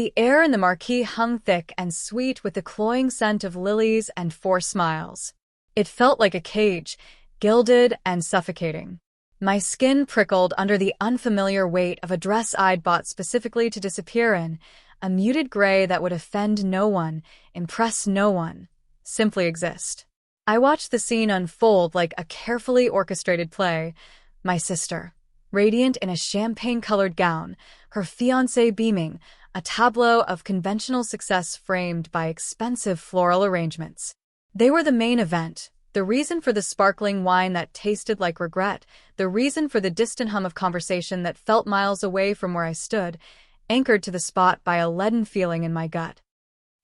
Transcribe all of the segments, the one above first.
The air in the marquee hung thick and sweet with the cloying scent of lilies and 4 smiles. It felt like a cage, gilded and suffocating. My skin prickled under the unfamiliar weight of a dress I'd bought specifically to disappear in, a muted gray that would offend no one, impress no one, simply exist. I watched the scene unfold like a carefully orchestrated play. My sister, radiant in a champagne-colored gown, her fiancé beaming, a tableau of conventional success framed by expensive floral arrangements. They were the main event, the reason for the sparkling wine that tasted like regret, the reason for the distant hum of conversation that felt miles away from where I stood, anchored to the spot by a leaden feeling in my gut.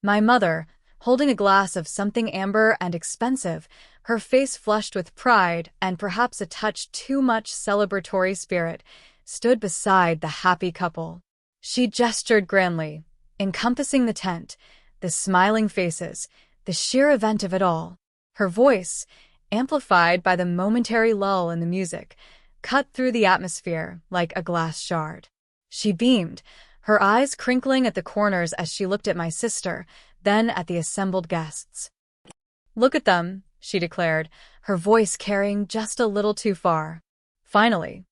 My mother, holding a glass of something amber and expensive, her face flushed with pride and perhaps a touch too much celebratory spirit, stood beside the happy couple. She gestured grandly, encompassing the tent, the smiling faces, the sheer event of it all. Her voice, amplified by the momentary lull in the music, cut through the atmosphere like a glass shard. She beamed, her eyes crinkling at the corners as she looked at my sister, then at the assembled guests. "Look at them," she declared, her voice carrying just a little too far. Finally,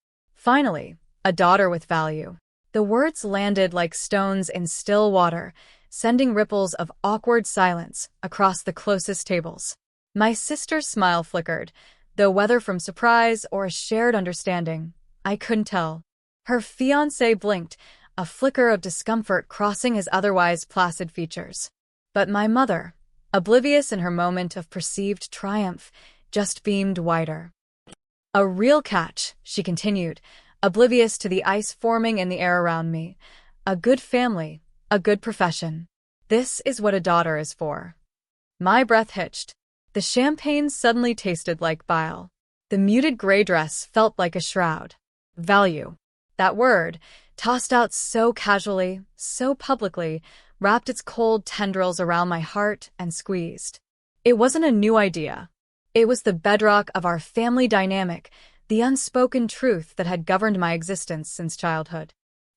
a daughter with value." The words landed like stones in still water, sending ripples of awkward silence across the closest tables. My sister's smile flickered, though whether from surprise or a shared understanding, I couldn't tell. Her fiancé blinked, a flicker of discomfort crossing his otherwise placid features. But my mother, oblivious in her moment of perceived triumph, just beamed wider. "A real catch," she continued, oblivious to the ice forming in the air around me. "A good family, a good profession. This is what a daughter is for." My breath hitched. The champagne suddenly tasted like bile. The muted gray dress felt like a shroud. Value. That word, tossed out so casually, so publicly, wrapped its cold tendrils around my heart and squeezed. It wasn't a new idea. It was the bedrock of our family dynamic, the unspoken truth that had governed my existence since childhood.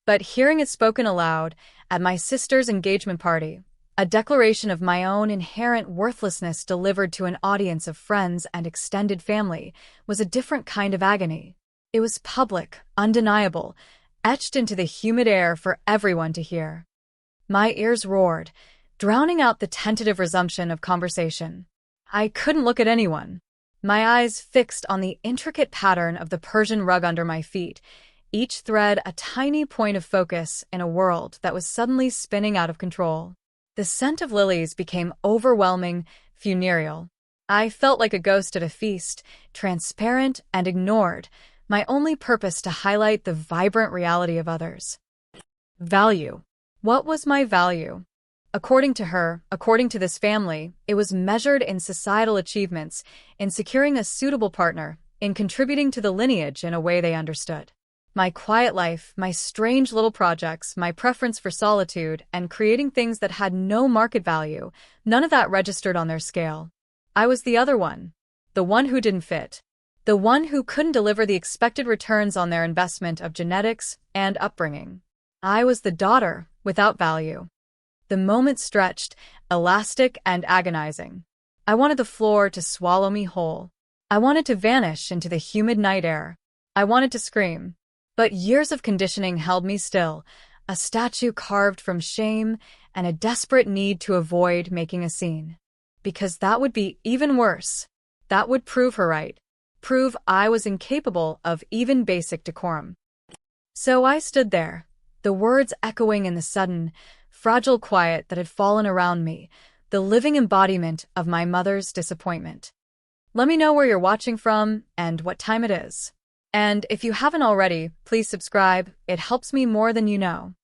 But hearing it spoken aloud, at my sister's engagement party, a declaration of my own inherent worthlessness delivered to an audience of friends and extended family, was a different kind of agony. It was public, undeniable, etched into the humid air for everyone to hear. My ears roared, drowning out the tentative resumption of conversation. I couldn't look at anyone. My eyes fixed on the intricate pattern of the Persian rug under my feet, each thread a tiny point of focus in a world that was suddenly spinning out of control. The scent of lilies became overwhelming, funereal. I felt like a ghost at a feast, transparent and ignored, my only purpose to highlight the vibrant reality of others. Value. What was my value? According to her, according to this family, it was measured in societal achievements, in securing a suitable partner, in contributing to the lineage in a way they understood. My quiet life, my strange little projects, my preference for solitude, and creating things that had no market value, none of that registered on their scale. I was the other one. The one who didn't fit. The one who couldn't deliver the expected returns on their investment of genetics and upbringing. I was the daughter without value. The moment stretched, elastic and agonizing. I wanted the floor to swallow me whole. I wanted to vanish into the humid night air. I wanted to scream. But years of conditioning held me still, a statue carved from shame and a desperate need to avoid making a scene. Because that would be even worse. That would prove her right. Prove I was incapable of even basic decorum. So I stood there, the words echoing in the sudden, fragile quiet that had fallen around me, the living embodiment of my mother's disappointment. Let me know where you're watching from and what time it is. And if you haven't already, please subscribe, it helps me more than you know.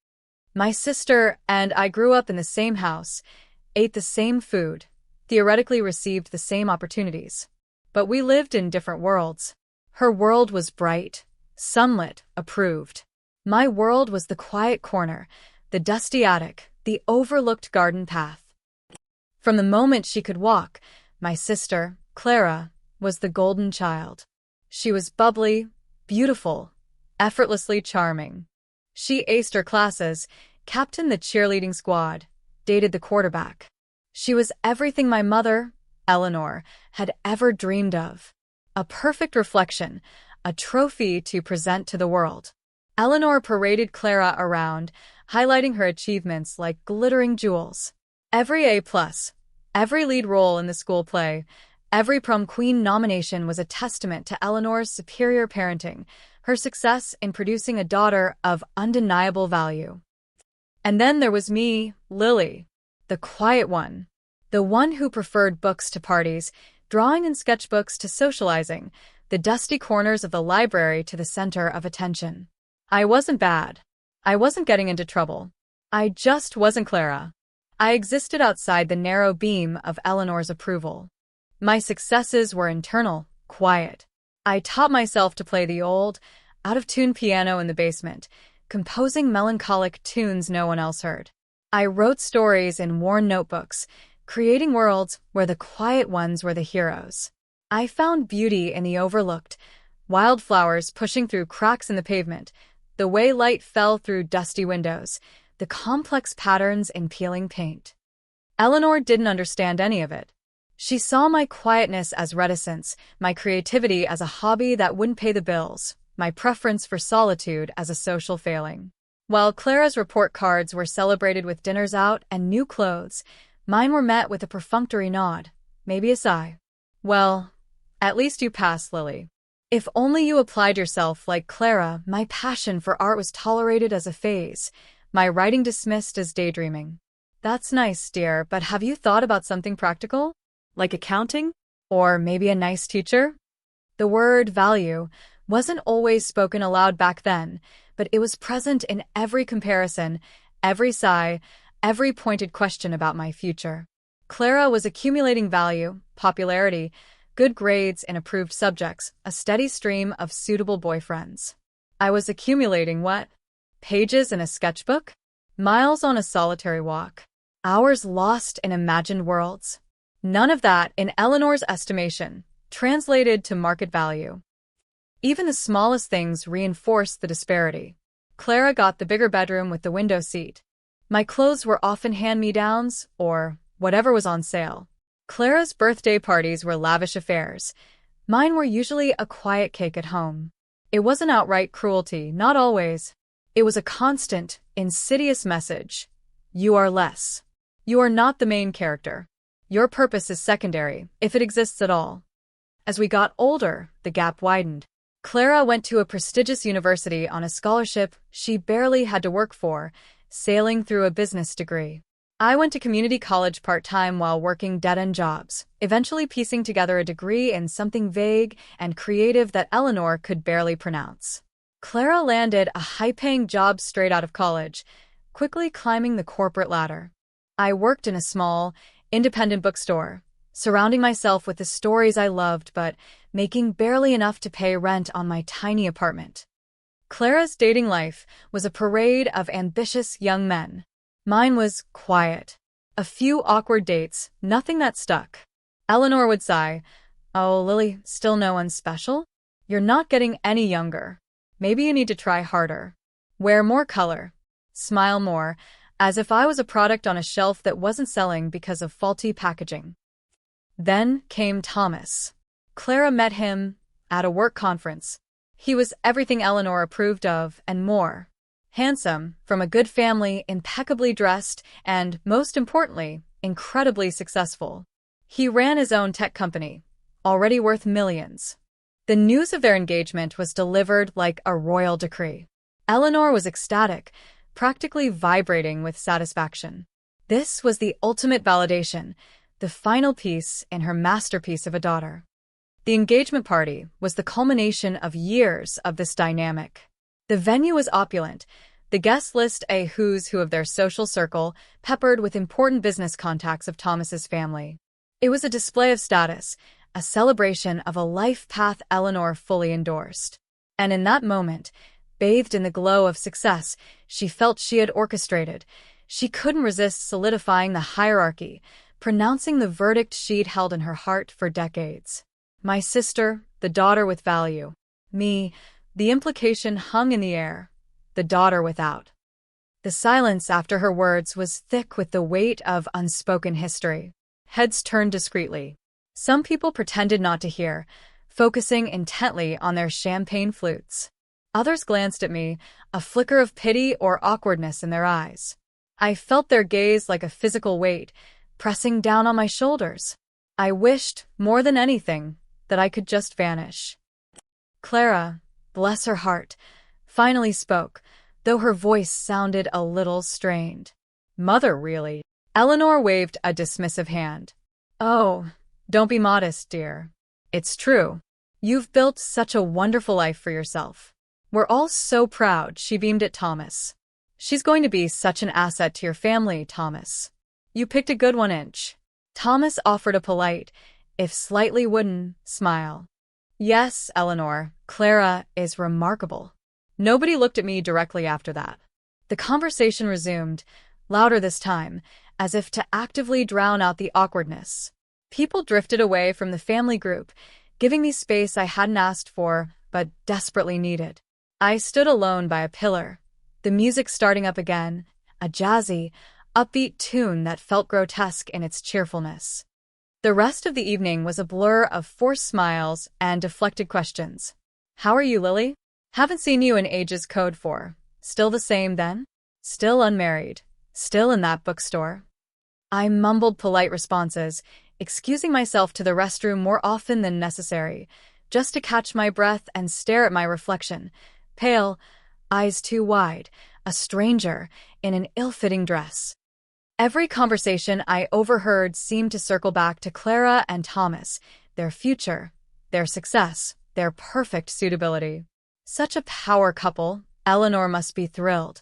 My sister and I grew up in the same house, ate the same food, theoretically received the same opportunities. But we lived in different worlds. Her world was bright, sunlit, approved. My world was the quiet corner, the dusty attic, the overlooked garden path. From the moment she could walk, my sister, Clara, was the golden child. She was bubbly, beautiful, effortlessly charming. She aced her classes, captained the cheerleading squad, dated the quarterback. She was everything my mother, Eleanor, had ever dreamed of. A perfect reflection, a trophy to present to the world. Eleanor paraded Clara around, highlighting her achievements like glittering jewels. Every A+, every lead role in the school play, every prom queen nomination was a testament to Eleanor's superior parenting, her success in producing a daughter of undeniable value. And then there was me, Lily, the quiet one. The one who preferred books to parties, drawing and sketchbooks to socializing, the dusty corners of the library to the center of attention. I wasn't bad. I wasn't getting into trouble. I just wasn't Clara. I existed outside the narrow beam of Eleanor's approval. My successes were internal, quiet. I taught myself to play the old, out-of-tune piano in the basement, composing melancholic tunes no one else heard. I wrote stories in worn notebooks, creating worlds where the quiet ones were the heroes. I found beauty in the overlooked, wildflowers pushing through cracks in the pavement, the way light fell through dusty windows, the complex patterns in peeling paint. Eleanor didn't understand any of it. She saw my quietness as reticence, my creativity as a hobby that wouldn't pay the bills, my preference for solitude as a social failing. While Clara's report cards were celebrated with dinners out and new clothes, mine were met with a perfunctory nod, maybe a sigh. Well, at least you passed, Lily. If only you applied yourself like Clara, my passion for art was tolerated as a phase, my writing dismissed as daydreaming. That's nice, dear, but have you thought about something practical? Like accounting? Or maybe a nice teacher? The word value wasn't always spoken aloud back then, but it was present in every comparison, every sigh, every pointed question about my future. Clara was accumulating value, popularity, good grades in approved subjects, a steady stream of suitable boyfriends. I was accumulating what? Pages in a sketchbook? Miles on a solitary walk? Hours lost in imagined worlds? None of that, in Eleanor's estimation, translated to market value. Even the smallest things reinforced the disparity. Clara got the bigger bedroom with the window seat. My clothes were often hand-me-downs, or whatever was on sale. Clara's birthday parties were lavish affairs. Mine were usually a quiet cake at home. It wasn't outright cruelty, not always. It was a constant, insidious message. You are less. You are not the main character. Your purpose is secondary, if it exists at all. As we got older, the gap widened. Clara went to a prestigious university on a scholarship she barely had to work for, sailing through a business degree. I went to community college part-time while working dead-end jobs, eventually piecing together a degree in something vague and creative that Eleanor could barely pronounce. Clara landed a high-paying job straight out of college, quickly climbing the corporate ladder. I worked in a small, independent bookstore, surrounding myself with the stories I loved but making barely enough to pay rent on my tiny apartment. Clara's dating life was a parade of ambitious young men. Mine was quiet. A few awkward dates, nothing that stuck. Eleanor would sigh, "Oh, Lily, still no one special? You're not getting any younger. Maybe you need to try harder. Wear more color. Smile more," as if I was a product on a shelf that wasn't selling because of faulty packaging. Then came Thomas. Clara met him at a work conference. He was everything Eleanor approved of and more. Handsome, from a good family, impeccably dressed, and, most importantly, incredibly successful. He ran his own tech company, already worth millions. The news of their engagement was delivered like a royal decree. Eleanor was ecstatic, practically vibrating with satisfaction. This was the ultimate validation, the final piece in her masterpiece of a daughter. The engagement party was the culmination of years of this dynamic. The venue was opulent, the guest list a who's who of their social circle, peppered with important business contacts of Thomas's family. It was a display of status, a celebration of a life path Eleanor fully endorsed. And in that moment, bathed in the glow of success she felt she had orchestrated, she couldn't resist solidifying the hierarchy, pronouncing the verdict she'd held in her heart for decades. My sister, the daughter with value. Me, the implication hung in the air, the daughter without. The silence after her words was thick with the weight of unspoken history. Heads turned discreetly. Some people pretended not to hear, focusing intently on their champagne flutes. Others glanced at me, a flicker of pity or awkwardness in their eyes. I felt their gaze like a physical weight, pressing down on my shoulders. I wished, more than anything, that I could just vanish. Clara, bless her heart, finally spoke, though her voice sounded a little strained. Mother, really? Eleanor waved a dismissive hand. Oh, don't be modest, dear. It's true. You've built such a wonderful life for yourself. We're all so proud, she beamed at Thomas. She's going to be such an asset to your family, Thomas. You picked a good one, Inch. Thomas offered a polite, if slightly wooden, smile. Yes, Eleanor, Clara is remarkable. Nobody looked at me directly after that. The conversation resumed, louder this time, as if to actively drown out the awkwardness. People drifted away from the family group, giving me space I hadn't asked for, but desperately needed. I stood alone by a pillar, the music starting up again, a jazzy, upbeat tune that felt grotesque in its cheerfulness. The rest of the evening was a blur of forced smiles and deflected questions. How are you, Lily? Haven't seen you in ages. Code 4. Still the same then? Still unmarried? Still in that bookstore? I mumbled polite responses, excusing myself to the restroom more often than necessary, just to catch my breath and stare at my reflection, pale, eyes too wide, a stranger in an ill-fitting dress. Every conversation I overheard seemed to circle back to Clara and Thomas, their future, their success, their perfect suitability. Such a power couple, Eleanor must be thrilled.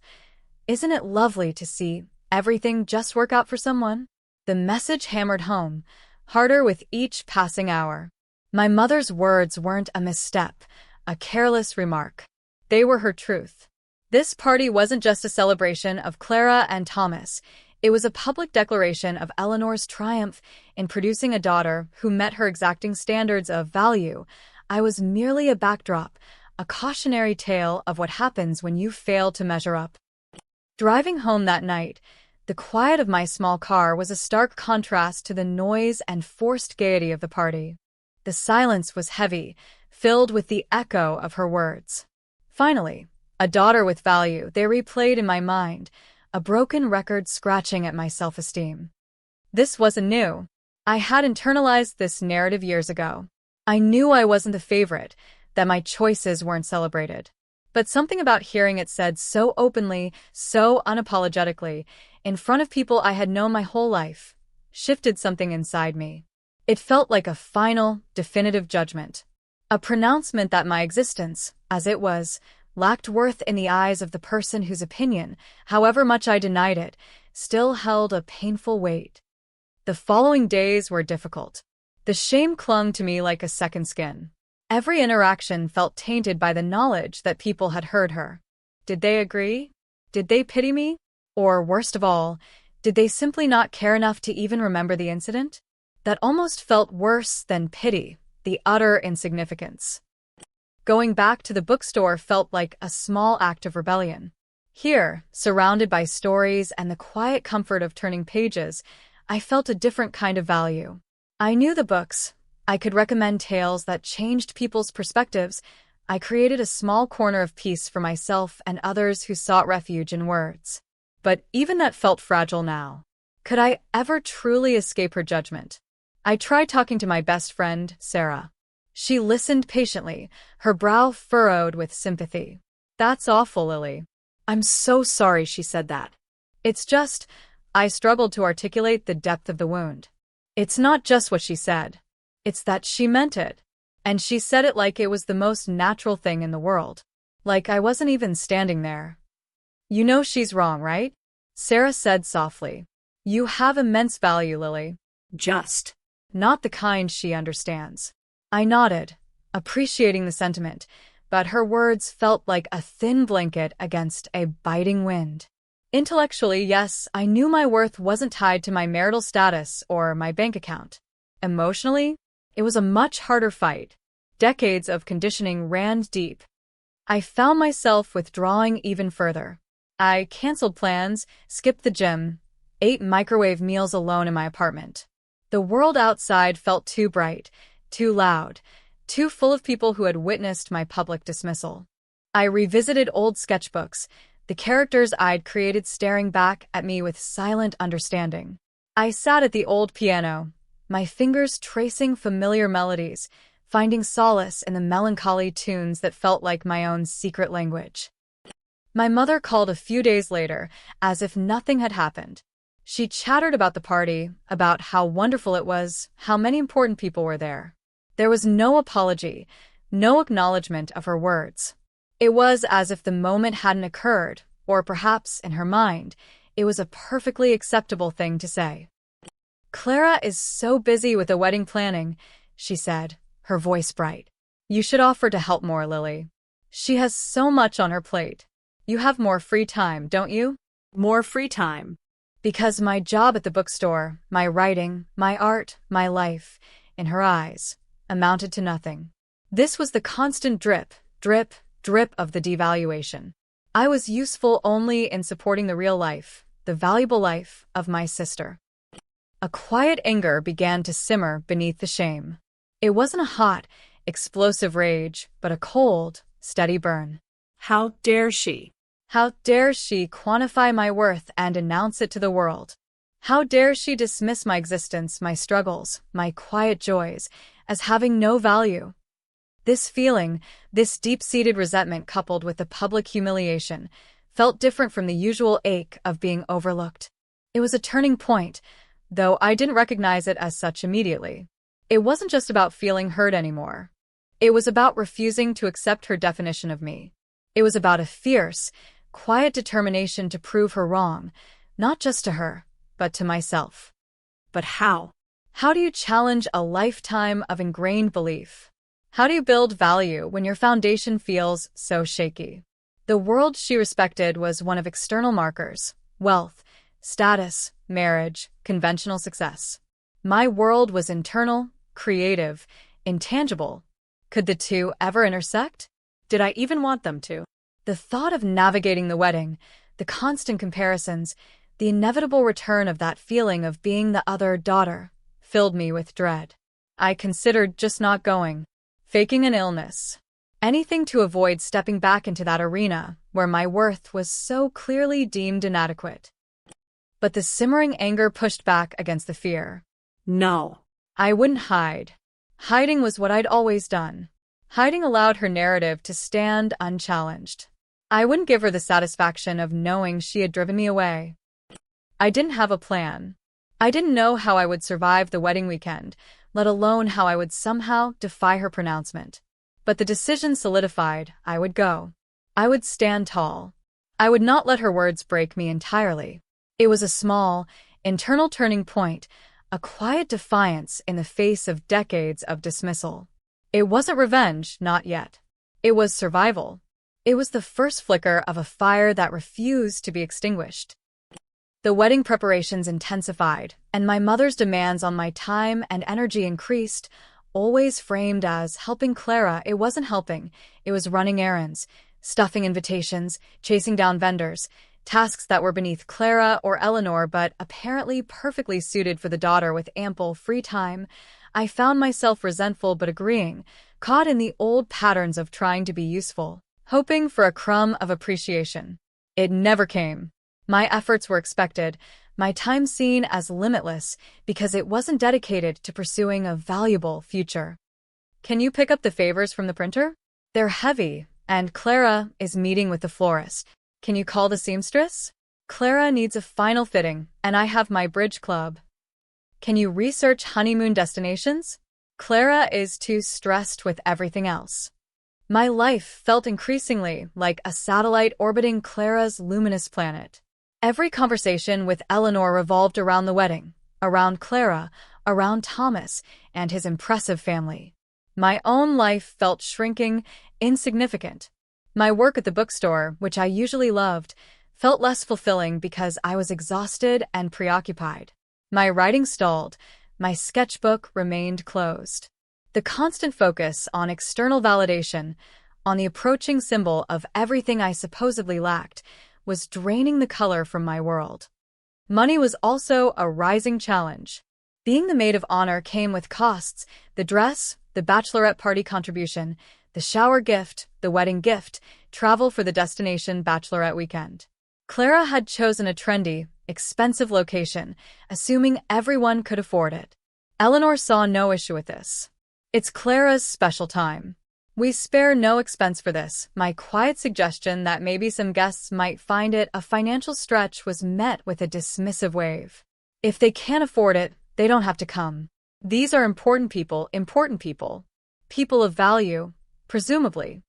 Isn't it lovely to see everything just work out for someone? The message hammered home, harder with each passing hour. My mother's words weren't a misstep, a careless remark. They were her truth. This party wasn't just a celebration of Clara and Thomas. It was a public declaration of Eleanor's triumph in producing a daughter who met her exacting standards of value. I was merely a backdrop, a cautionary tale of what happens when you fail to measure up. Driving home that night, the quiet of my small car was a stark contrast to the noise and forced gaiety of the party. The silence was heavy, filled with the echo of her words. Finally, a daughter with value, they replayed in my mind, a broken record scratching at my self-esteem. This wasn't new. I had internalized this narrative years ago. I knew I wasn't the favorite, that my choices weren't celebrated. But something about hearing it said so openly, so unapologetically, in front of people I had known my whole life, shifted something inside me. It felt like a final, definitive judgment. A pronouncement that my existence, as it was, lacked worth in the eyes of the person whose opinion, however much I denied it, still held a painful weight. The following days were difficult. The shame clung to me like a second skin. Every interaction felt tainted by the knowledge that people had heard her. Did they agree? Did they pity me? Or, worst of all, did they simply not care enough to even remember the incident? That almost felt worse than pity, the utter insignificance. Going back to the bookstore felt like a small act of rebellion. Here, surrounded by stories and the quiet comfort of turning pages, I felt a different kind of value. I knew the books. I could recommend tales that changed people's perspectives. I created a small corner of peace for myself and others who sought refuge in words. But even that felt fragile now. Could I ever truly escape her judgment? I tried talking to my best friend, Sarah. She listened patiently, her brow furrowed with sympathy. That's awful, Lily. I'm so sorry she said that. It's just, I struggled to articulate the depth of the wound. It's not just what she said. It's that she meant it. And she said it like it was the most natural thing in the world. Like I wasn't even standing there. You know she's wrong, right? Sarah said softly. You have immense value, Lily. Just. Not the kind she understands. I nodded, appreciating the sentiment, but her words felt like a thin blanket against a biting wind. Intellectually, yes, I knew my worth wasn't tied to my marital status or my bank account. Emotionally, it was a much harder fight. Decades of conditioning ran deep. I found myself withdrawing even further. I canceled plans, skipped the gym, ate microwave meals alone in my apartment. The world outside felt too bright, too loud, too full of people who had witnessed my public dismissal. I revisited old sketchbooks, the characters I'd created staring back at me with silent understanding. I sat at the old piano, my fingers tracing familiar melodies, finding solace in the melancholy tunes that felt like my own secret language. My mother called a few days later, as if nothing had happened. She chattered about the party, about how wonderful it was, how many important people were there. There was no apology, no acknowledgement of her words. It was as if the moment hadn't occurred, or perhaps, in her mind, it was a perfectly acceptable thing to say. "Clara is so busy with the wedding planning," she said, her voice bright. "You should offer to help more, Lily. She has so much on her plate. You have more free time, don't you?" More free time. Because my job at the bookstore, my writing, my art, my life, in her eyes, amounted to nothing. This was the constant drip, drip, drip of the devaluation. I was useful only in supporting the real life, the valuable life of my sister. A quiet anger began to simmer beneath the shame. It wasn't a hot, explosive rage, but a cold, steady burn. How dare she? How dare she quantify my worth and announce it to the world? How dare she dismiss my existence, my struggles, my quiet joys, as having no value? This feeling, this deep-seated resentment coupled with the public humiliation, felt different from the usual ache of being overlooked. It was a turning point, though I didn't recognize it as such immediately. It wasn't just about feeling hurt anymore. It was about refusing to accept her definition of me. It was about a fierce, quiet determination to prove her wrong, not just to her, but to myself. But how? How do you challenge a lifetime of ingrained belief? How do you build value when your foundation feels so shaky? The world she respected was one of external markers: wealth, status, marriage, conventional success. My world was internal, creative, intangible. Could the two ever intersect? Did I even want them to? The thought of navigating the wedding, the constant comparisons, the inevitable return of that feeling of being the other daughter, filled me with dread. I considered just not going, faking an illness, anything to avoid stepping back into that arena where my worth was so clearly deemed inadequate. But the simmering anger pushed back against the fear. No. I wouldn't hide. Hiding was what I'd always done. Hiding allowed her narrative to stand unchallenged. I wouldn't give her the satisfaction of knowing she had driven me away. I didn't have a plan. I didn't know how I would survive the wedding weekend, let alone how I would somehow defy her pronouncement. But the decision solidified. I would go. I would stand tall. I would not let her words break me entirely. It was a small, internal turning point, a quiet defiance in the face of decades of dismissal. It wasn't revenge, not yet. It was survival. It was the first flicker of a fire that refused to be extinguished. The wedding preparations intensified, and my mother's demands on my time and energy increased, always framed as helping Clara. It wasn't helping, it was running errands, stuffing invitations, chasing down vendors, tasks that were beneath Clara or Eleanor but apparently perfectly suited for the daughter with ample free time. I found myself resentful but agreeing, caught in the old patterns of trying to be useful, hoping for a crumb of appreciation. It never came. My efforts were expected, my time seen as limitless because it wasn't dedicated to pursuing a valuable future. "Can you pick up the favors from the printer? They're heavy, and Clara is meeting with the florist. Can you call the seamstress? Clara needs a final fitting, and I have my bridge club. Can you research honeymoon destinations? Clara is too stressed with everything else." My life felt increasingly like a satellite orbiting Clara's luminous planet. Every conversation with Eleanor revolved around the wedding, around Clara, around Thomas, and his impressive family. My own life felt shrinking, insignificant. My work at the bookstore, which I usually loved, felt less fulfilling because I was exhausted and preoccupied. My writing stalled, my sketchbook remained closed. The constant focus on external validation, on the approaching symbol of everything I supposedly lacked, was draining the color from my world. Money was also a rising challenge. Being the maid of honor came with costs: the dress, the bachelorette party contribution, the shower gift, the wedding gift, travel for the destination bachelorette weekend. Clara had chosen a trendy, expensive location, assuming everyone could afford it. Eleanor saw no issue with this. It's Clara's special time. We spare no expense for this. My quiet suggestion that maybe some guests might find it a financial stretch was met with a dismissive wave. If they can't afford it, they don't have to come. These are important people, people of value, presumably.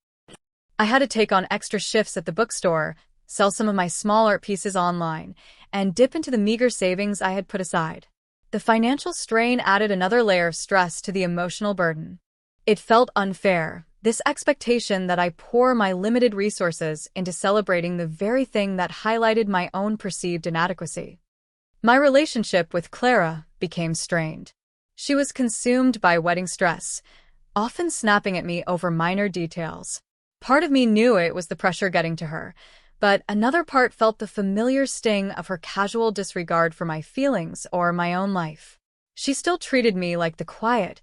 I had to take on extra shifts at the bookstore, sell some of my small art pieces online, and dip into the meager savings I had put aside. The financial strain added another layer of stress to the emotional burden. It felt unfair, this expectation that I pour my limited resources into celebrating the very thing that highlighted my own perceived inadequacy. My relationship with Clara became strained. She was consumed by wedding stress, often snapping at me over minor details. Part of me knew it was the pressure getting to her, but another part felt the familiar sting of her casual disregard for my feelings or my own life. She still treated me like the quiet,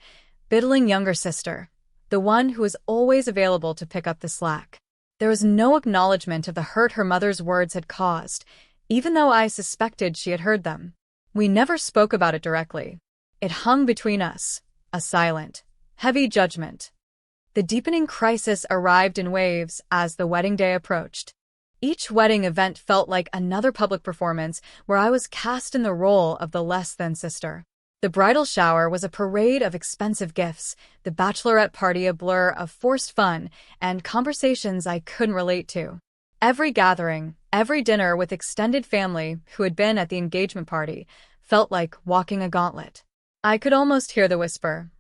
biddling younger sister, the one who was always available to pick up the slack. There was no acknowledgement of the hurt her mother's words had caused, even though I suspected she had heard them. We never spoke about it directly. It hung between us, a silent, heavy judgment. The deepening crisis arrived in waves as the wedding day approached. Each wedding event felt like another public performance where I was cast in the role of the less-than sister. The bridal shower was a parade of expensive gifts, the bachelorette party a blur of forced fun and conversations I couldn't relate to. Every gathering, every dinner with extended family who had been at the engagement party, felt like walking a gauntlet. I could almost hear the whisper,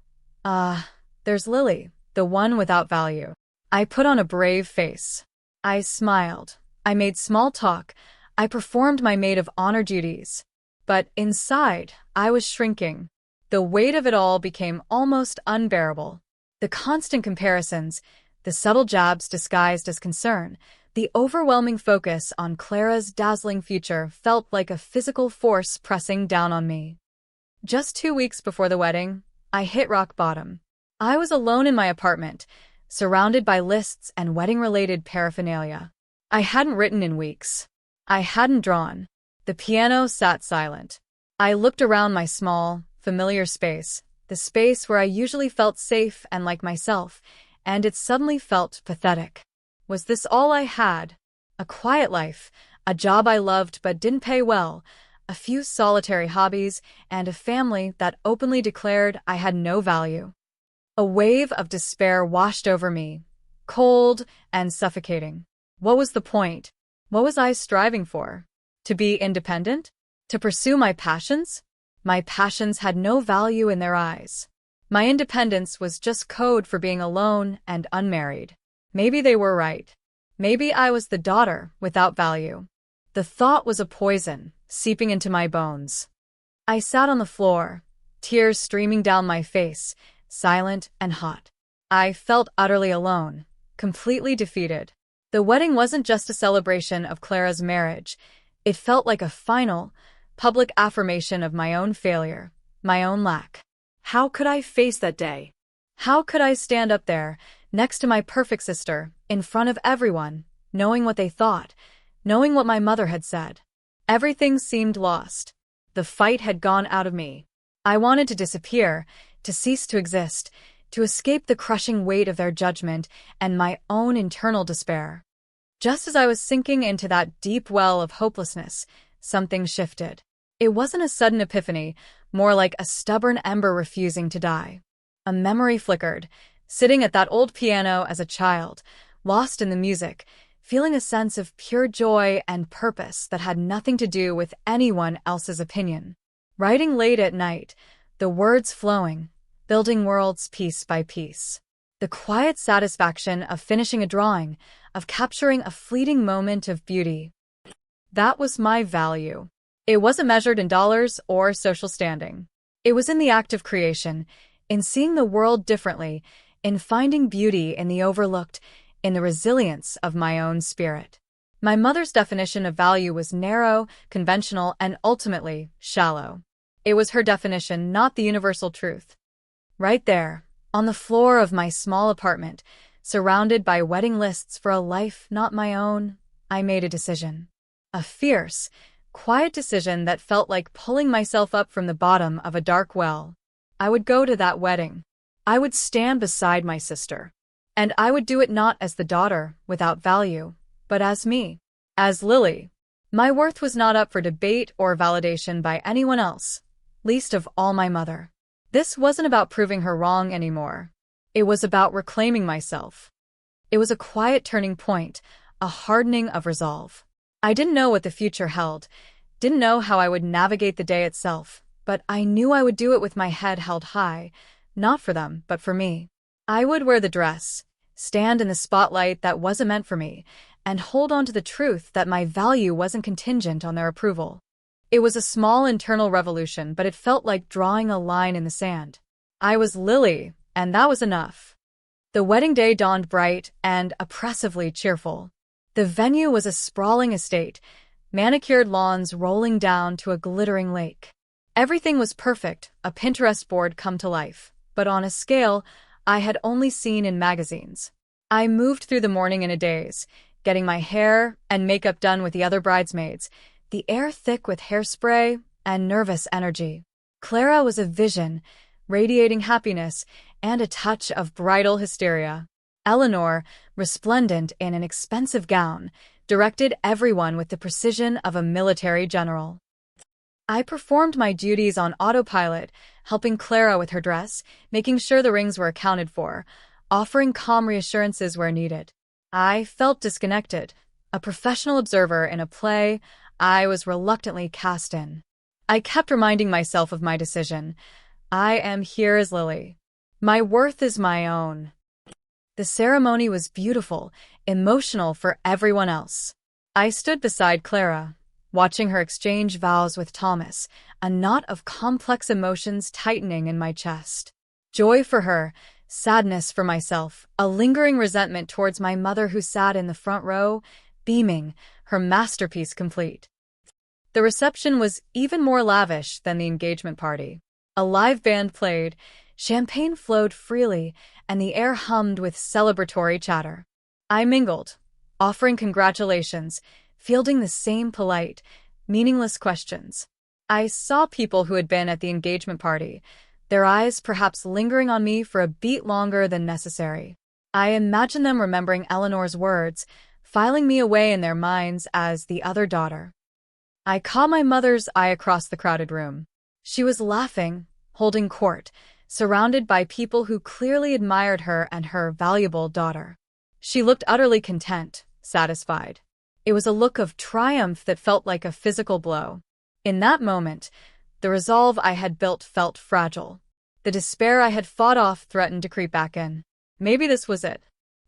there's Lily, the one without value. I put on a brave face. I smiled. I made small talk. I performed my maid of honor duties. But inside, I was shrinking. The weight of it all became almost unbearable. The constant comparisons, the subtle jabs disguised as concern, the overwhelming focus on Clara's dazzling future felt like a physical force pressing down on me. Just 2 weeks before the wedding, I hit rock bottom. I was alone in my apartment, surrounded by lists and wedding-related paraphernalia. I hadn't written in weeks. I hadn't drawn. The piano sat silent. I looked around my small, familiar space, the space where I usually felt safe and like myself, and it suddenly felt pathetic. Was this all I had? A quiet life, a job I loved but didn't pay well, a few solitary hobbies, and a family that openly declared I had no value. A wave of despair washed over me, cold and suffocating. What was the point? What was I striving for? To be independent? To pursue my passions? My passions had no value in their eyes. My independence was just code for being alone and unmarried. Maybe they were right. Maybe I was the daughter without value. The thought was a poison, seeping into my bones. I sat on the floor, tears streaming down my face, silent and hot. I felt utterly alone, completely defeated. The wedding wasn't just a celebration of Clara's marriage. It felt like a final, public affirmation of my own failure, my own lack. How could I face that day? How could I stand up there, next to my perfect sister, in front of everyone, knowing what they thought, knowing what my mother had said? Everything seemed lost. The fight had gone out of me. I wanted to disappear, to cease to exist, to escape the crushing weight of their judgment and my own internal despair. Just as I was sinking into that deep well of hopelessness, something shifted. It wasn't a sudden epiphany, more like a stubborn ember refusing to die. A memory flickered, sitting at that old piano as a child, lost in the music, feeling a sense of pure joy and purpose that had nothing to do with anyone else's opinion. Writing late at night, the words flowing, building worlds piece by piece. The quiet satisfaction of finishing a drawing, of capturing a fleeting moment of beauty. That was my value. It wasn't measured in dollars or social standing. It was in the act of creation, in seeing the world differently, in finding beauty in the overlooked, in the resilience of my own spirit. My mother's definition of value was narrow, conventional, and ultimately shallow. It was her definition, not the universal truth. Right there, on the floor of my small apartment, surrounded by wedding lists for a life not my own, I made a decision. A fierce, quiet decision that felt like pulling myself up from the bottom of a dark well. I would go to that wedding. I would stand beside my sister. And I would do it not as the daughter, without value, but as me. As Lily. My worth was not up for debate or validation by anyone else, least of all my mother. This wasn't about proving her wrong anymore. It was about reclaiming myself. It was a quiet turning point, a hardening of resolve. I didn't know what the future held, didn't know how I would navigate the day itself, but I knew I would do it with my head held high, not for them, but for me. I would wear the dress, stand in the spotlight that wasn't meant for me, and hold on to the truth that my value wasn't contingent on their approval. It was a small internal revolution, but it felt like drawing a line in the sand. I was Lily, and that was enough. The wedding day dawned bright and oppressively cheerful. The venue was a sprawling estate, manicured lawns rolling down to a glittering lake. Everything was perfect, a Pinterest board come to life, but on a scale I had only seen in magazines. I moved through the morning in a daze, getting my hair and makeup done with the other bridesmaids, the air thick with hairspray and nervous energy. Clara was a vision, radiating happiness and a touch of bridal hysteria. Eleanor, resplendent in an expensive gown, directed everyone with the precision of a military general. I performed my duties on autopilot, helping Clara with her dress, making sure the rings were accounted for, offering calm reassurances where needed. I felt disconnected, a professional observer in a play I was reluctantly cast in. I kept reminding myself of my decision. I am here as Lily. My worth is my own. The ceremony was beautiful, emotional for everyone else. I stood beside Clara, watching her exchange vows with Thomas, a knot of complex emotions tightening in my chest. Joy for her, sadness for myself, a lingering resentment towards my mother who sat in the front row, beaming, her masterpiece complete. The reception was even more lavish than the engagement party. A live band played, champagne flowed freely, and the air hummed with celebratory chatter. I mingled, offering congratulations, fielding the same polite, meaningless questions. I saw people who had been at the engagement party, their eyes perhaps lingering on me for a beat longer than necessary. I imagined them remembering Eleanor's words, filing me away in their minds as the other daughter. I caught my mother's eye across the crowded room. She was laughing, holding court, surrounded by people who clearly admired her and her valuable daughter. She looked utterly content, satisfied. It was a look of triumph that felt like a physical blow. In that moment, the resolve I had built felt fragile. The despair I had fought off threatened to creep back in. Maybe this was it.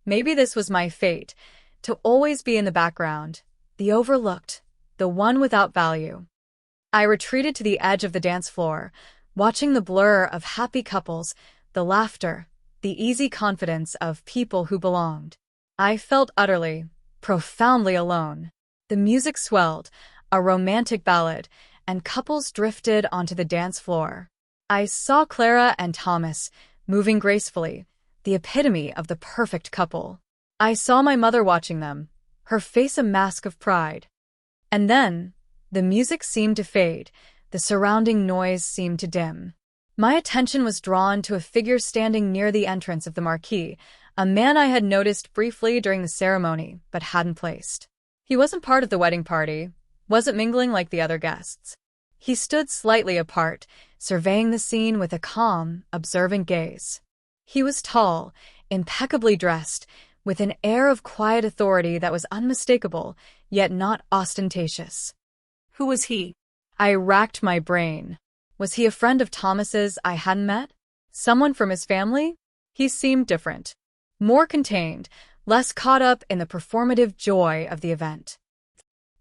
Maybe this was my fate, to always be in the background, the overlooked, the one without value. I retreated to the edge of the dance floor, watching the blur of happy couples, the laughter, the easy confidence of people who belonged. I felt utterly, profoundly alone. The music swelled, a romantic ballad, and couples drifted onto the dance floor. I saw Clara and Thomas, moving gracefully, the epitome of the perfect couple. I saw my mother watching them, her face a mask of pride. And then, the music seemed to fade, the surrounding noise seemed to dim. My attention was drawn to a figure standing near the entrance of the marquee, a man I had noticed briefly during the ceremony, but hadn't placed. He wasn't part of the wedding party, wasn't mingling like the other guests. He stood slightly apart, surveying the scene with a calm, observant gaze. He was tall, impeccably dressed, with an air of quiet authority that was unmistakable, yet not ostentatious. Who was he? I racked my brain. Was he a friend of Thomas's I hadn't met? Someone from his family? He seemed different. More contained, less caught up in the performative joy of the event.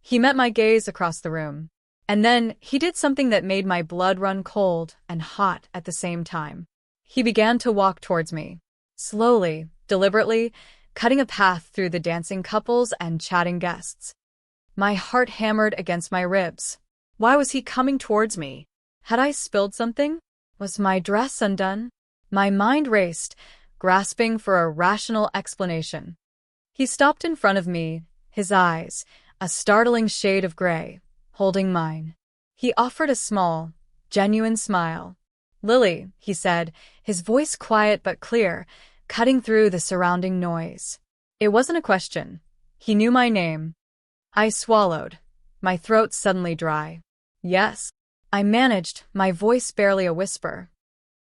He met my gaze across the room. And then he did something that made my blood run cold and hot at the same time. He began to walk towards me. Slowly, deliberately, cutting a path through the dancing couples and chatting guests. My heart hammered against my ribs. Why was he coming towards me? Had I spilled something? Was my dress undone? My mind raced, grasping for a rational explanation. He stopped in front of me, his eyes, a startling shade of gray, holding mine. He offered a small, genuine smile. "Lily," he said, his voice quiet but clear, cutting through the surrounding noise. It wasn't a question. He knew my name. I swallowed, my throat suddenly dry. "Yes," I managed, my voice barely a whisper.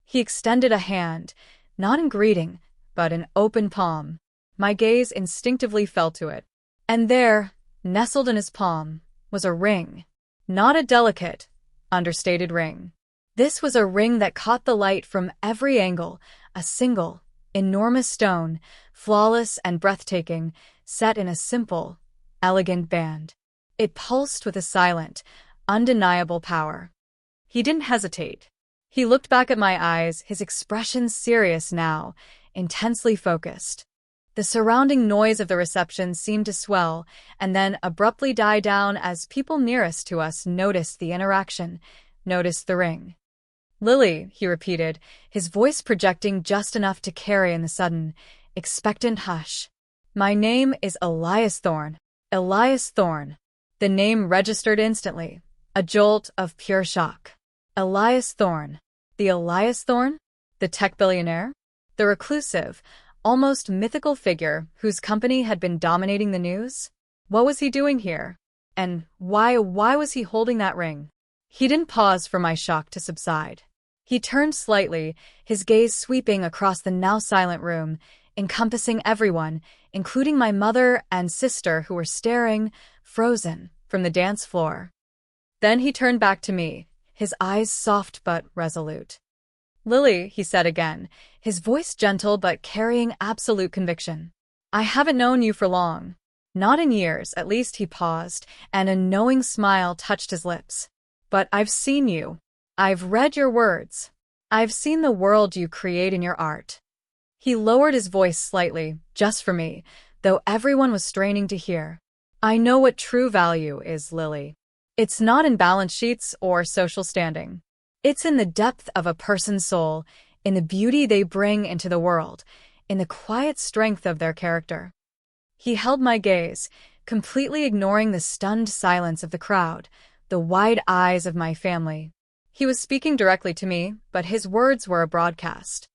He extended a hand, not in greeting, but in open palm. My gaze instinctively fell to it. And there, nestled in his palm, was a ring. Not a delicate, understated ring. This was a ring that caught the light from every angle, a single, enormous stone, flawless and breathtaking, set in a simple, elegant band. It pulsed with a silent, undeniable power. He didn't hesitate. He looked back at my eyes, his expression serious now, intensely focused. The surrounding noise of the reception seemed to swell, and then abruptly die down as people nearest to us noticed the interaction, noticed the ring. "Lily," he repeated, his voice projecting just enough to carry in the sudden, expectant hush. "My name is Elias Thorne. Elias Thorne." The name registered instantly, a jolt of pure shock. Elias Thorne. The Elias Thorne? The tech billionaire? The reclusive, almost mythical figure whose company had been dominating the news? What was he doing here? And why was he holding that ring? He didn't pause for my shock to subside. He turned slightly, his gaze sweeping across the now silent room, encompassing everyone, including my mother and sister who were staring, frozen, from the dance floor. Then he turned back to me, his eyes soft but resolute. "Lily," he said again, his voice gentle but carrying absolute conviction. "I haven't known you for long. Not in years, at least." He paused, and a knowing smile touched his lips. "But I've seen you. I've read your words. I've seen the world you create in your art." He lowered his voice slightly, just for me, though everyone was straining to hear. "I know what true value is, Lily. It's not in balance sheets or social standing. It's in the depth of a person's soul, in the beauty they bring into the world, in the quiet strength of their character." He held my gaze, completely ignoring the stunned silence of the crowd, the wide eyes of my family. He was speaking directly to me, but his words were a broadcast.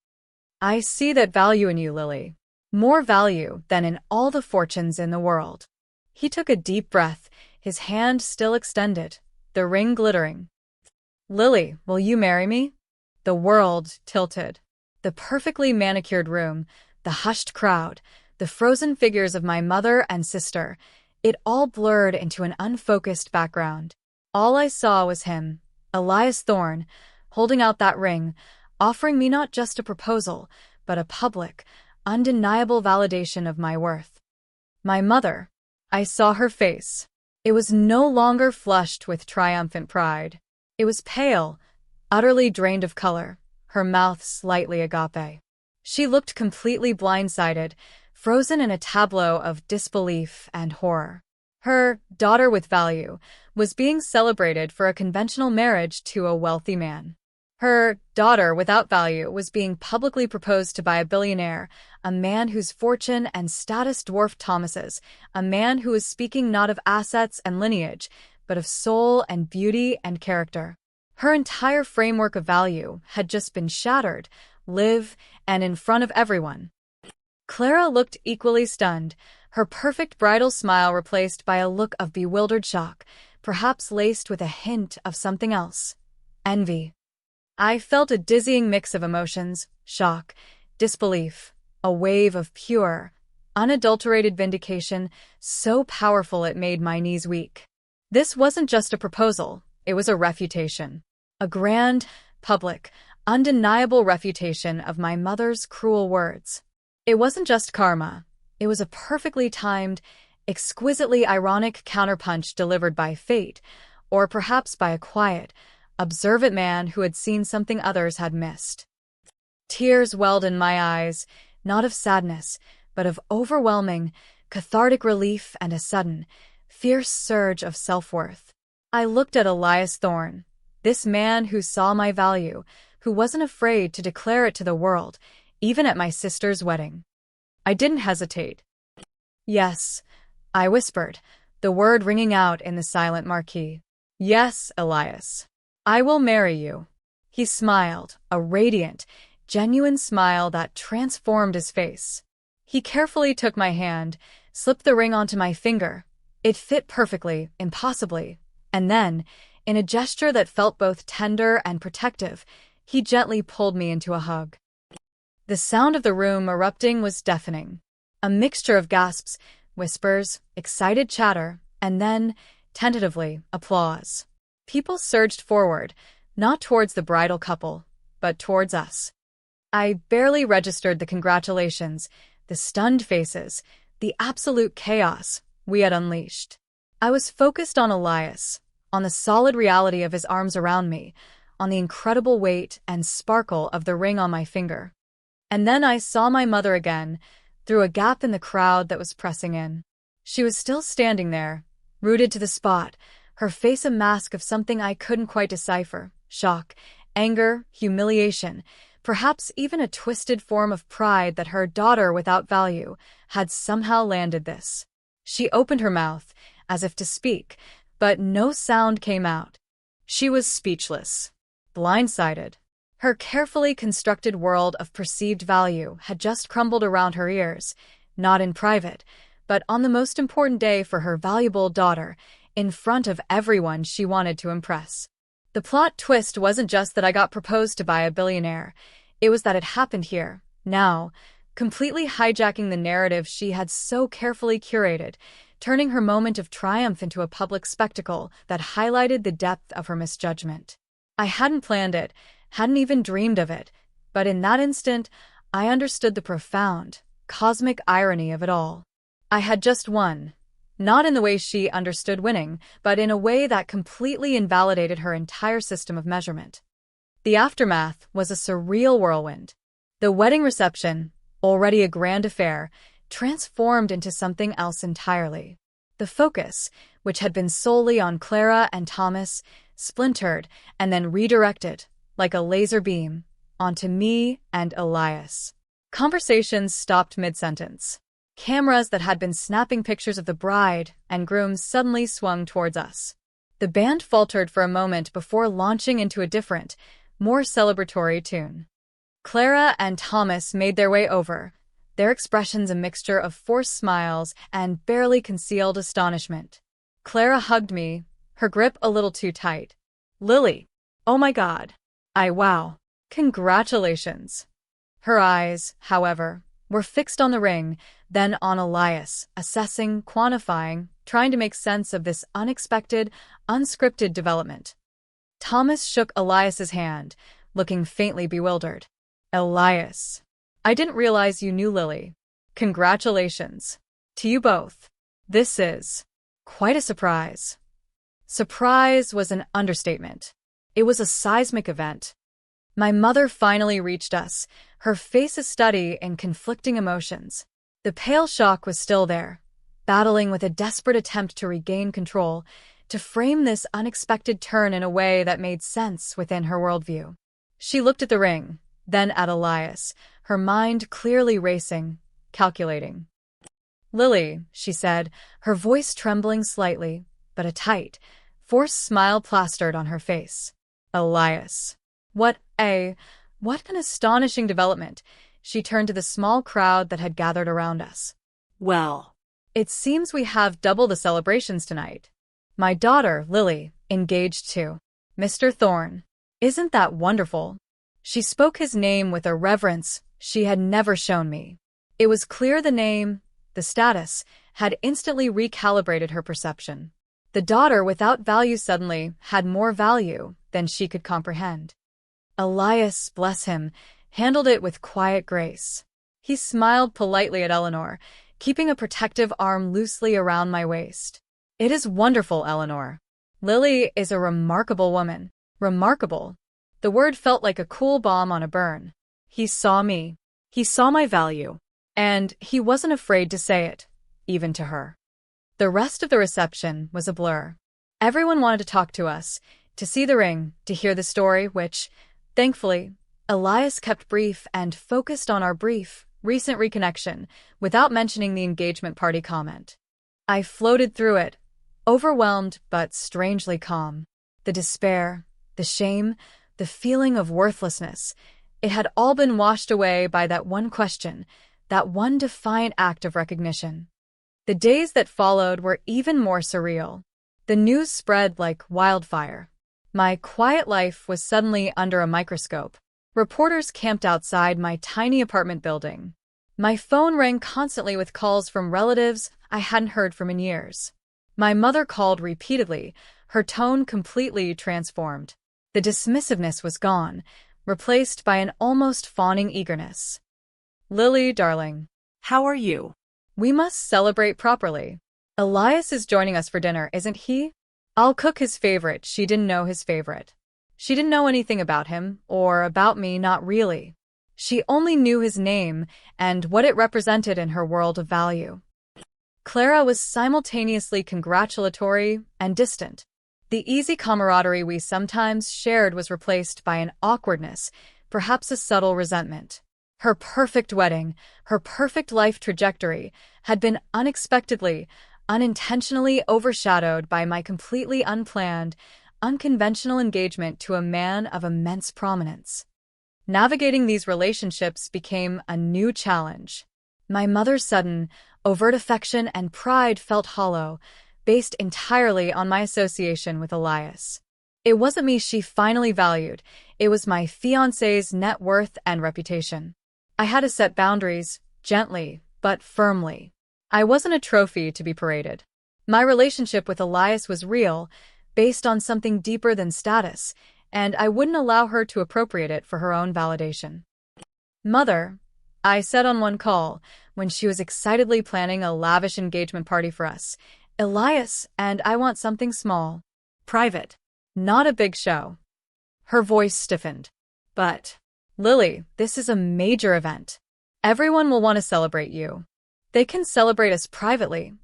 "I see that value in you, Lily. More value than in all the fortunes in the world." He took a deep breath, his hand still extended, the ring glittering. "Lily, will you marry me?" The world tilted. The perfectly manicured room, the hushed crowd, the frozen figures of my mother and sister, it all blurred into an unfocused background. All I saw was him, Elias Thorne, holding out that ring, offering me not just a proposal, but a public, undeniable validation of my worth. My mother, I saw her face. It was no longer flushed with triumphant pride. It was pale, utterly drained of color, her mouth slightly agape. She looked completely blindsided, frozen in a tableau of disbelief and horror. Her daughter with value was being celebrated for a conventional marriage to a wealthy man. Her daughter without value was being publicly proposed to by a billionaire, a man whose fortune and status dwarfed Thomas's, a man who was speaking not of assets and lineage, but of soul and beauty and character. Her entire framework of value had just been shattered, live, and in front of everyone. Clara looked equally stunned, her perfect bridal smile replaced by a look of bewildered shock, perhaps laced with a hint of something else. Envy. I felt a dizzying mix of emotions, shock, disbelief, a wave of pure, unadulterated vindication, so powerful it made my knees weak. This wasn't just a proposal, it was a refutation. A grand, public, undeniable refutation of my mother's cruel words. It wasn't just karma, it was a perfectly timed, exquisitely ironic counterpunch delivered by fate, or perhaps by a quiet, observant man who had seen something others had missed. Tears welled in my eyes, not of sadness, but of overwhelming, cathartic relief and a sudden, Fierce surge of self-worth. I looked at Elias Thorne, this man who saw my value, who wasn't afraid to declare it to the world, even at my sister's wedding. I didn't hesitate. Yes, I whispered, the word ringing out in the silent marquee. Yes, Elias. I will marry you. He smiled, a radiant, genuine smile that transformed his face. He carefully took my hand, slipped the ring onto my finger. It fit perfectly, impossibly. And then, in a gesture that felt both tender and protective, he gently pulled me into a hug. The sound of the room erupting was deafening. A mixture of gasps, whispers, excited chatter, and then, tentatively, applause. People surged forward, not towards the bridal couple, but towards us. I barely registered the congratulations, the stunned faces, the absolute chaos we had unleashed. I was focused on Elias, on the solid reality of his arms around me, on the incredible weight and sparkle of the ring on my finger. And then I saw my mother again, through a gap in the crowd that was pressing in. She was still standing there, rooted to the spot, her face a mask of something I couldn't quite decipher: shock, anger, humiliation, perhaps even a twisted form of pride that her daughter without value had somehow landed this. She opened her mouth, as if to speak, but no sound came out. She was speechless, blindsided. Her carefully constructed world of perceived value had just crumbled around her ears, not in private, but on the most important day for her valuable daughter, in front of everyone she wanted to impress. The plot twist wasn't just that I got proposed to by a billionaire, it was that it happened here, now, completely hijacking the narrative she had so carefully curated, turning her moment of triumph into a public spectacle that highlighted the depth of her misjudgment. I hadn't planned it, hadn't even dreamed of it, but in that instant, I understood the profound, cosmic irony of it all. I had just won. Not in the way she understood winning, but in a way that completely invalidated her entire system of measurement. The aftermath was a surreal whirlwind. The wedding reception, already a grand affair, transformed into something else entirely. The focus, which had been solely on Clara and Thomas, splintered and then redirected, like a laser beam, onto me and Elias. Conversations stopped mid-sentence. Cameras that had been snapping pictures of the bride and groom suddenly swung towards us. The band faltered for a moment before launching into a different, more celebratory tune. Clara and Thomas made their way over, their expressions a mixture of forced smiles and barely concealed astonishment. Clara hugged me, her grip a little too tight. "Lily! Oh my God! Wow! Congratulations!" Her eyes, however, were fixed on the ring, then on Elias, assessing, quantifying, trying to make sense of this unexpected, unscripted development. Thomas shook Elias's hand, looking faintly bewildered. "Elias, I didn't realize you knew Lily. Congratulations. To you both. This is quite a surprise." Surprise was an understatement. It was a seismic event. My mother finally reached us, her face a study in conflicting emotions. The pale shock was still there, battling with a desperate attempt to regain control, to frame this unexpected turn in a way that made sense within her worldview. She looked at the ring, then at Elias, her mind clearly racing, calculating. "Lily," she said, her voice trembling slightly, but a tight, forced smile plastered on her face. "Elias. What an astonishing development." She turned to the small crowd that had gathered around us. "Well, it seems we have double the celebrations tonight. My daughter, Lily, engaged to Mr. Thorne. Isn't that wonderful?" She spoke his name with a reverence she had never shown me. It was clear the name, the status, had instantly recalibrated her perception. The daughter without value suddenly had more value than she could comprehend. Elias, bless him, handled it with quiet grace. He smiled politely at Eleanor, keeping a protective arm loosely around my waist. "It is wonderful, Eleanor. Lily is a remarkable woman. Remarkable." The word felt like a cool balm on a burn. He saw me. He saw my value. And he wasn't afraid to say it, even to her. The rest of the reception was a blur. Everyone wanted to talk to us, to see the ring, to hear the story, which, thankfully, Elias kept brief and focused on our brief, recent reconnection, without mentioning the engagement party comment. I floated through it, overwhelmed but strangely calm. The despair, the shame, the feeling of worthlessness, it had all been washed away by that one question, that one defiant act of recognition. The days that followed were even more surreal. The news spread like wildfire. My quiet life was suddenly under a microscope. Reporters camped outside my tiny apartment building. My phone rang constantly with calls from relatives I hadn't heard from in years. My mother called repeatedly, her tone completely transformed. The dismissiveness was gone, replaced by an almost fawning eagerness. "Lily, darling, How are you? we must celebrate properly. Elias is joining us for dinner, isn't he? I'll cook his favorite." She didn't know his favorite. She didn't know anything about him, or about me, not really. She only knew his name and what it represented in her world of value. Clara was simultaneously congratulatory and distant. The easy camaraderie we sometimes shared was replaced by an awkwardness, perhaps a subtle resentment. Her perfect wedding, her perfect life trajectory, had been unexpectedly, unintentionally overshadowed by my completely unplanned, unconventional engagement to a man of immense prominence. Navigating these relationships became a new challenge. My mother's sudden, overt affection and pride felt hollow, based entirely on my association with Elias. It wasn't me she finally valued, it was my fiancé's net worth and reputation. I had to set boundaries, gently, but firmly. I wasn't a trophy to be paraded. My relationship with Elias was real, based on something deeper than status, and I wouldn't allow her to appropriate it for her own validation. "Mother," I said on one call, when she was excitedly planning a lavish engagement party for us, "Elias and I want something small. Private. Not a big show." Her voice stiffened. "But, Lily, this is a major event. Everyone will want to celebrate you. They can celebrate us privately,"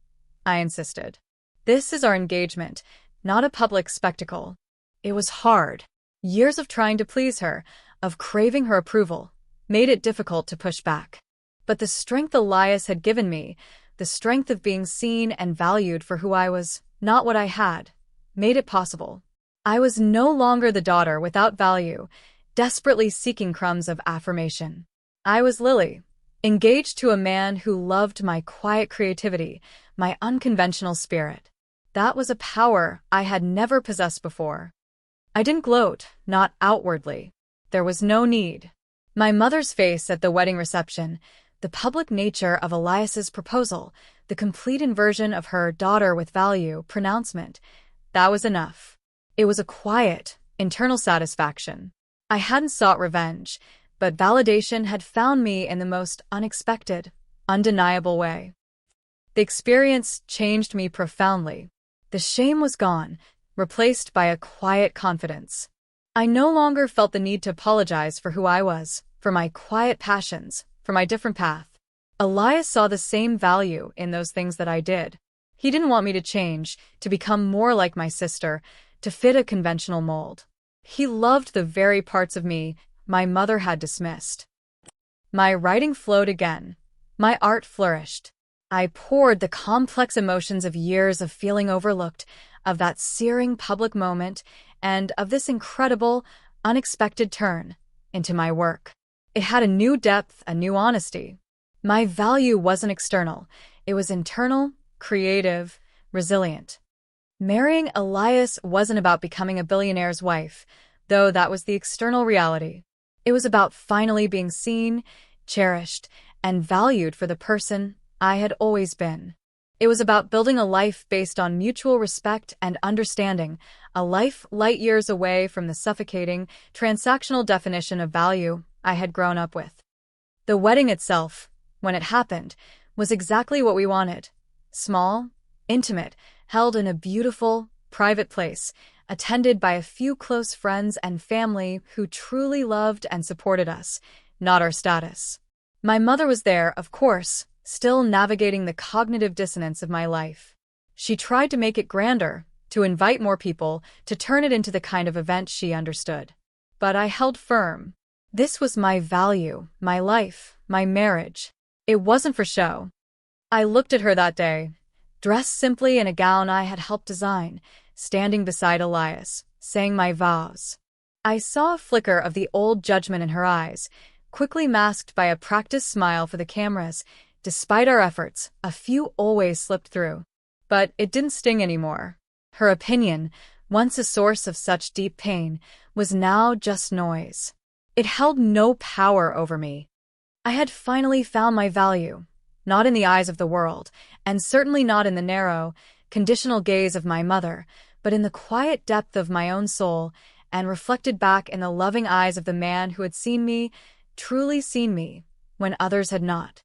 I insisted. "This is our engagement, not a public spectacle." It was hard. Years of trying to please her, of craving her approval, made it difficult to push back. But the strength Elias had given me, the strength of being seen and valued for who I was, not what I had, made it possible. I was no longer the daughter without value, desperately seeking crumbs of affirmation. I was Lily, engaged to a man who loved my quiet creativity, my unconventional spirit. That was a power I had never possessed before. I didn't gloat, not outwardly. There was no need. My mother's face at the wedding reception, the public nature of Elias's proposal, the complete inversion of her daughter with value pronouncement, that was enough. It was a quiet, internal satisfaction. I hadn't sought revenge, but validation had found me in the most unexpected, undeniable way. The experience changed me profoundly. The shame was gone, replaced by a quiet confidence. I no longer felt the need to apologize for who I was, for my quiet passions, for my different path. Elias saw the same value in those things that I did. He didn't want me to change, to become more like my sister, to fit a conventional mold. He loved the very parts of me my mother had dismissed. My writing flowed again. My art flourished. I poured the complex emotions of years of feeling overlooked, of that searing public moment, and of this incredible, unexpected turn into my work. It had a new depth, a new honesty. My value wasn't external. It was internal, creative, resilient. Marrying Elias wasn't about becoming a billionaire's wife, though that was the external reality. It was about finally being seen, cherished, and valued for the person I had always been. It was about building a life based on mutual respect and understanding, a life light years away from the suffocating, transactional definition of value I had grown up with. The wedding itself, when it happened, was exactly what we wanted. Small, intimate, held in a beautiful, private place, attended by a few close friends and family who truly loved and supported us, not our status. My mother was there, of course, still navigating the cognitive dissonance of my life. She tried to make it grander, to invite more people, to turn it into the kind of event she understood. But I held firm. This was my value, my life, my marriage. It wasn't for show. I looked at her that day, dressed simply in a gown I had helped design, standing beside Elias, saying my vows. I saw a flicker of the old judgment in her eyes, quickly masked by a practiced smile for the cameras. Despite our efforts, a few always slipped through. But it didn't sting anymore. Her opinion, once a source of such deep pain, was now just noise. It held no power over me. I had finally found my value, not in the eyes of the world, and certainly not in the narrow, conditional gaze of my mother, but in the quiet depth of my own soul, and reflected back in the loving eyes of the man who had seen me, truly seen me, when others had not.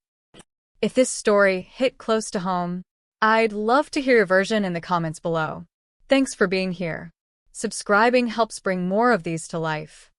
If this story hit close to home, I'd love to hear your version in the comments below. Thanks for being here. Subscribing helps bring more of these to life.